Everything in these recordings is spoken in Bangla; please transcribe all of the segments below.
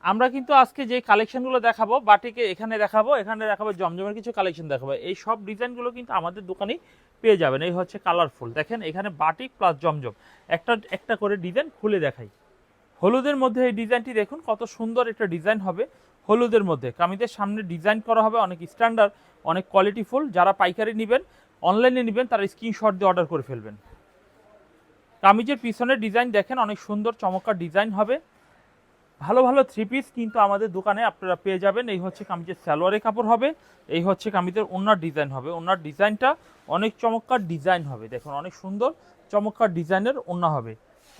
আমরা কিন্তু আজকে যে কালেকশনগুলো দেখাবো বাটিকে এখানে দেখাবো জমজমের কিছু কালেকশন দেখাবো। এই সব ডিজাইনগুলো কিন্তু আমাদের দোকানেই পেয়ে যাবেন। এই হচ্ছে কালারফুল, দেখেন এখানে বাটিক প্লাস জমজম একটা একটা করে ডিজাইন খুলে দেখাই। হলুদের মধ্যে এই ডিজাইনটি দেখুন কত সুন্দর একটা ডিজাইন হবে। হলুদের মধ্যে কামিজের সামনে ডিজাইন করা হবে অনেক স্ট্যান্ডার্ড, অনেক কোয়ালিটিফুল। যারা পাইকারি নেবেন, অনলাইনে নেবেন, তারা স্ক্রিনশট দিয়ে অর্ডার করে ফেলবেন। কামিজের পিছনের ডিজাইন দেখেন অনেক সুন্দর চমৎকার ডিজাইন হবে। ভালো ভালো থ্রি পিস কিন্তু আমাদের দোকানে আপনারা পেয়ে যাবেন। এই হচ্ছে কামিজের সালোয়ারের কাপড় হবে, এই হচ্ছে কামিজের ওড়নার ডিজাইন হবে। ওড়নার ডিজাইনটা অনেক চমৎকার ডিজাইন হবে, দেখুন অনেক সুন্দর চমৎকার ডিজাইনের ওড়না হবে।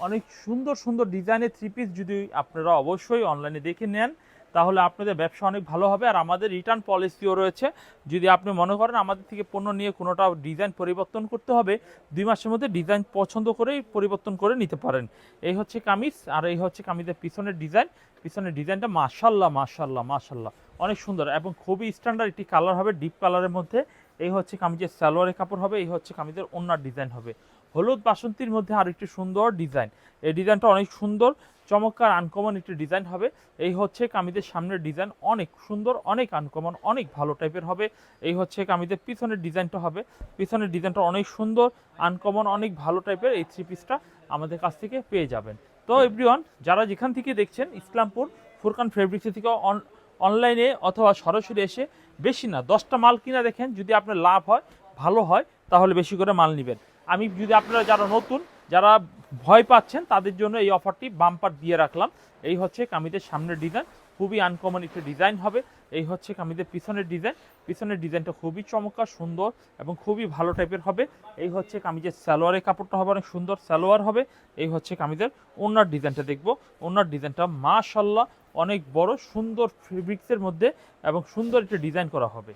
অনেক সুন্দর সুন্দর ডিজাইনের থ্রি পিস যদি আপনারা অবশ্যই অনলাইনে দেখে নেন তাহলে আপনাদের ব্যবসা অনেক ভালো হবে। আর আমাদের রিটার্ন পলিসিও রয়েছে। যদি আপনি মনে করেন আমাদের থেকে পণ্য নিয়ে কোনোটা ডিজাইন পরিবর্তন করতে হবে, 2 মাসের মধ্যে ডিজাইন পছন্দ করেই পরিবর্তন করে নিতে পারেন। এই হচ্ছে কামিজ, আর এই হচ্ছে কামিজের পিছনের ডিজাইন। পিছনের ডিজাইনটা মাশাল্লাহ মাশাল্লাহ মাশাল্লাহ অনেক সুন্দর এবং খুবই স্ট্যান্ডার্ড একটি কালার হবে, ডিপ কালারের মধ্যে। এই হচ্ছে কামিজের সালোয়ারের কাপড় হবে, এই হচ্ছে কামিজের ওড়নার ডিজাইন হবে। হলুদ বাসন্তীর মধ্যে আর একটি সুন্দর ডিজাইন। এই ডিজাইনটা অনেক সুন্দর চমৎকার আনকমন একটি ডিজাইন হবে। এই হচ্ছে কামিজের সামনের ডিজাইন অনেক সুন্দর, অনেক আনকমন, অনেক ভালো টাইপের হবে। এই হচ্ছে কামিজের পিছনের ডিজাইনটা হবে। পিছনের ডিজাইনটা অনেক সুন্দর, আনকমন, অনেক ভালো টাইপের। এই থ্রি পিসটা আমাদের কাছ থেকে পেয়ে যাবেন। তো এভরিওয়ান, যারা যেখান থেকে দেখছেন, ইসলামপুর ফুরকান ফেব্রিক্স থেকে অনলাইনে অথবা সরাসরি এসে বেশি না 10টা মাল কিনা দেখেন, যদি আপনার লাভ হয়, ভালো হয়, তাহলে বেশি করে মাল নেবেন। আমি যদি আপনারা যারা নতুন, যারা ভয় পাচ্ছেন, তাদের জন্য এই অফারটি বাম্পার দিয়ে রাখলাম। এই হচ্ছে কামিজের সামনের ডিজাইন, খুবই আনকমন একটা ডিজাইন হবে। এই হচ্ছে কামিজের পিছনের ডিজাইন। পিছনের ডিজাইনটা খুবই চমৎকার, সুন্দর এবং খুবই ভালো টাইপের হবে। এই হচ্ছে কামিজের সালোয়ারের কাপড়টা হবে অনেক সুন্দর সালোয়ার হবে। এই হচ্ছে কামিজের ওড়নার ডিজাইনটা দেখবো। ওড়নার ডিজাইনটা মাশাল্লাহ অনেক বড় সুন্দর ফেব্রিক্সের মধ্যে এবং সুন্দর একটা ডিজাইন করা হবে।